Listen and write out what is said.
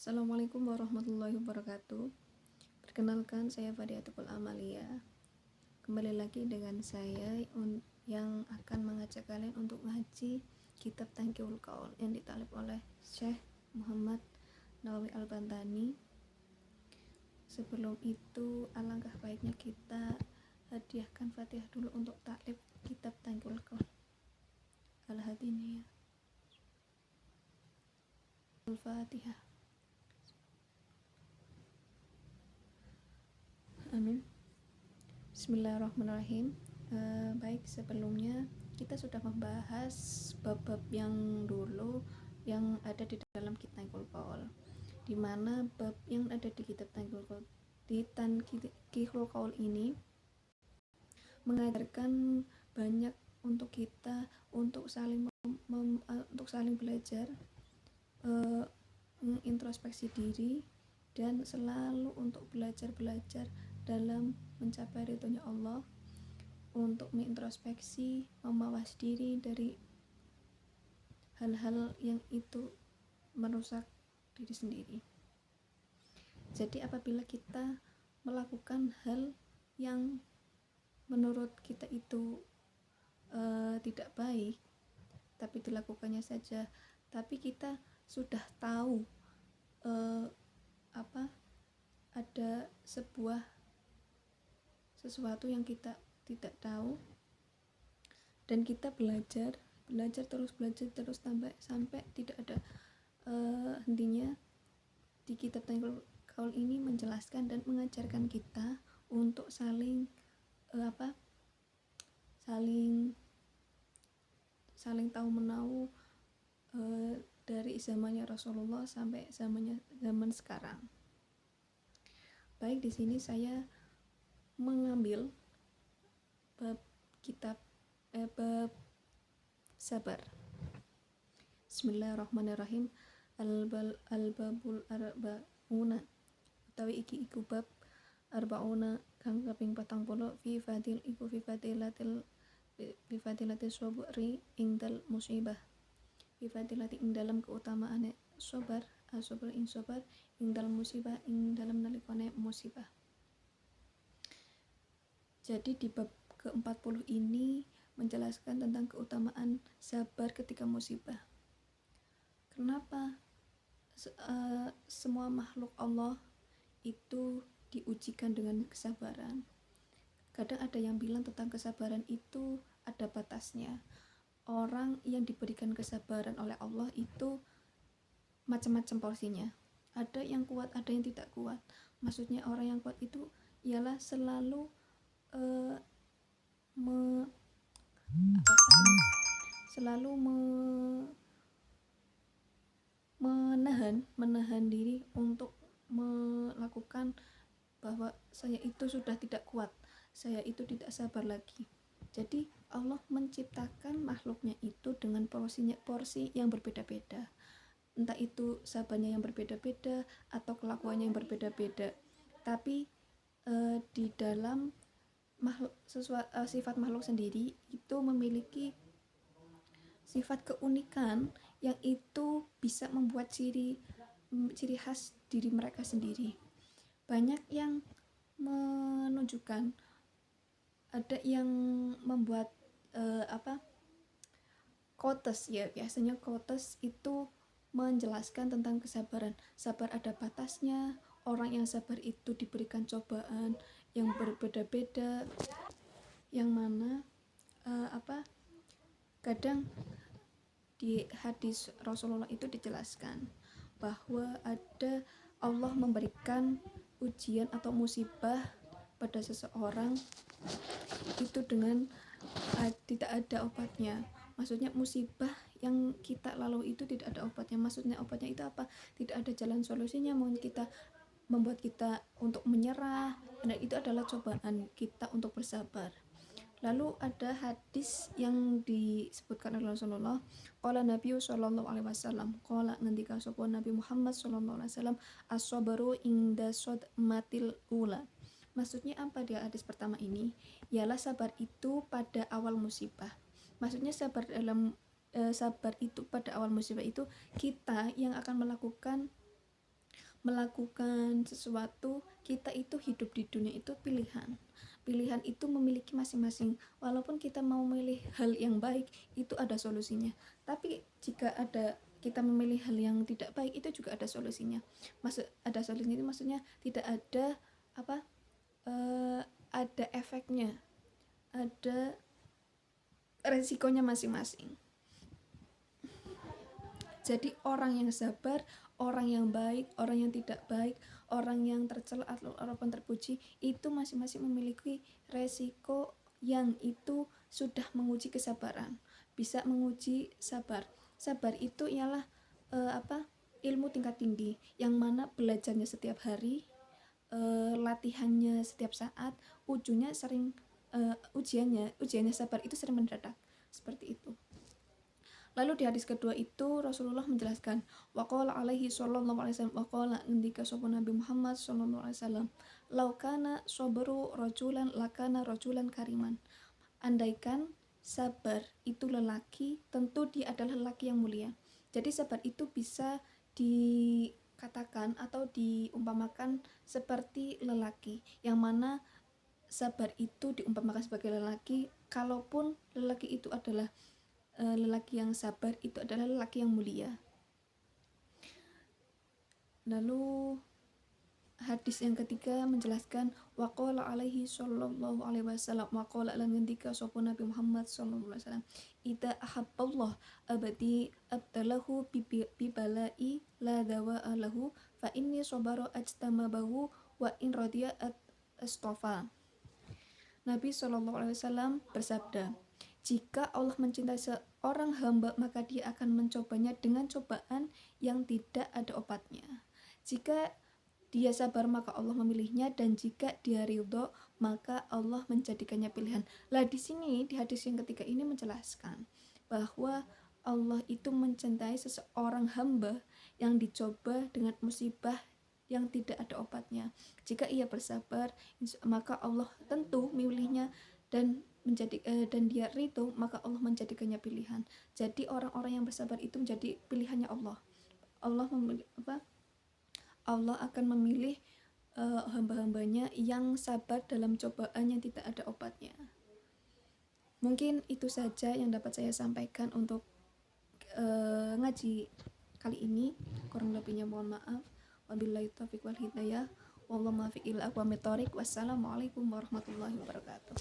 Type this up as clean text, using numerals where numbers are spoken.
Assalamualaikum warahmatullahi wabarakatuh. Perkenalkan, saya Fadiatul Amalia. Kembali lagi dengan saya yang akan mengajak kalian untuk ngaji kitab Thanqihul Qaul yang ditalif oleh Syekh Muhammad Nawawi Al-Bantani. Sebelum itu, alangkah baiknya kita hadiahkan Fatihah dulu untuk taklif kitab Thanqihul Qaul. Al-Hadiniyah. Al-Fatihah. Amin. Bismillahirrahmanirrahim. Baik, sebelumnya kita sudah membahas bab-bab yang dulu yang ada di dalam kitab Thanqihul Qaul, di mana bab yang ada di kitab Thanqihul Qaul ini mengajarkan banyak untuk kita untuk saling belajar, introspeksi diri, dan selalu untuk belajar dalam mencapai ridhonya Allah, untuk mengintrospeksi, memawas diri dari hal-hal yang itu merusak diri sendiri. Jadi apabila kita melakukan hal yang menurut kita itu tidak baik, tapi dilakukannya saja, tapi kita sudah tahu ada sesuatu yang kita tidak tahu, dan kita belajar terus sampai tidak ada hentinya. Di kitab Thanqihul Qaul ini menjelaskan dan mengajarkan kita untuk saling tahu menahu dari zamannya Rasulullah sampai zaman sekarang. Baik, di sini saya mengambil bab sabar. Bismillahirrahmanirrahim. Al-babul arba'una utawi iki iku bab arba'una kang kaping 40 fi fadilatil sabri indal musibah. Fi fadilati ing dalam keutamaane sabar, as-sabr ing sabar, indal musibah ing dalam nalikane musibah. Jadi di bab ke-40 ini menjelaskan tentang keutamaan sabar ketika musibah. Kenapa semua makhluk Allah itu diujikan dengan kesabaran? Kadang ada yang bilang tentang kesabaran itu ada batasnya. Orang yang diberikan kesabaran oleh Allah itu macam-macam porsinya. Ada yang kuat, ada yang tidak kuat. Maksudnya orang yang kuat itu ialah selalu menahan diri untuk melakukan bahwa saya itu sudah tidak kuat, saya itu tidak sabar lagi. Jadi Allah menciptakan makhluknya itu dengan porsi yang berbeda-beda, entah itu sabarnya yang berbeda-beda atau kelakuannya yang berbeda-beda, tapi di dalam sifat makhluk sendiri itu memiliki sifat keunikan yang itu bisa membuat ciri khas diri mereka sendiri. Banyak yang menunjukkan, ada yang membuat quotes ya, biasanya quotes itu menjelaskan tentang kesabaran. Sabar ada batasnya, orang yang sabar itu diberikan cobaan yang berbeda-beda, yang mana kadang di hadis Rasulullah itu dijelaskan bahwa ada Allah memberikan ujian atau musibah pada seseorang itu dengan tidak ada obatnya. Maksudnya musibah yang kita lalui itu tidak ada obatnya. Maksudnya obatnya itu apa? Tidak ada jalan solusinya, membuat kita untuk menyerah, dan itu adalah cobaan kita untuk bersabar. Lalu ada hadis yang disebutkan oleh Rasulullah, qala Nabi sallallahu alaihi wasallam, qala ngendika sapa Nabi Muhammad sallallahu alaihi wasallam, as-sabru inda sadmatil ula. Maksudnya apa dia hadis pertama ini? Ialah sabar itu pada awal musibah. Maksudnya sabar itu pada awal musibah itu kita yang akan melakukan melakukan sesuatu, kita itu hidup di dunia itu pilihan itu memiliki masing-masing. Walaupun kita mau memilih hal yang baik, itu ada solusinya, tapi jika kita memilih hal yang tidak baik, itu juga ada solusinya. Ada solusinya itu maksudnya tidak ada apa ada efeknya, ada resikonya masing-masing. Jadi orang yang sabar, orang yang baik, orang yang tidak baik, orang yang tercela atau orang terpuji, itu masing-masing memiliki resiko yang itu sudah menguji kesabaran, bisa menguji sabar. Sabar itu ialah ilmu tingkat tinggi, yang mana belajarnya setiap hari, latihannya setiap saat, ujiannya sabar itu sering mendadak, seperti itu. Lalu di hadis kedua itu Rasulullah menjelaskan, waqala alaihi sallallahu alaihi wasallam, waqala ngendika sapa Nabi Muhammad sallallahu alaihi wasallam, lau kana sabru rajulan lakana rajulan kariman. Andaikan sabar itu lelaki, tentu dia adalah lelaki yang mulia. Jadi sabar itu bisa dikatakan atau diumpamakan seperti lelaki, yang mana sabar itu diumpamakan sebagai lelaki, kalaupun lelaki itu adalah lelaki yang sabar, itu adalah lelaki yang mulia. Lalu hadis yang ketiga menjelaskan, waqala alaihi sallallahu alaihi wasallam, waqala lan ngendika sapa Nabi Muhammad sallallahu alaihi wasallam, idza ahabballah abadi abtalahu bi balai la dawa'a lahu fa inni sabara ajtamabahu wa in radiya astafa. Nabi sallallahu alaihi wasallam bersabda, jika Allah mencintai seorang hamba, maka dia akan mencobanya dengan cobaan yang tidak ada obatnya. Jika dia sabar, maka Allah memilihnya, dan jika dia ridho, maka Allah menjadikannya pilihan. Lah di sini di hadis yang ketiga ini menjelaskan bahwa Allah itu mencintai seseorang hamba yang dicoba dengan musibah yang tidak ada obatnya. Jika ia bersabar, maka Allah tentu memilihnya, dan dia ridho, maka Allah menjadikannya pilihan. Jadi orang-orang yang bersabar itu menjadi pilihannya Allah. Allah akan memilih hamba-hambanya yang sabar dalam cobaan yang tidak ada obatnya. Mungkin itu saja yang dapat saya sampaikan untuk ngaji kali ini. Kurang lebihnya mohon maaf. Wabillahi taufiq wal hidayah. Wallahu muwaffiq ila aqwamit thoriq. Wassalamualaikum warahmatullahi wabarakatuh.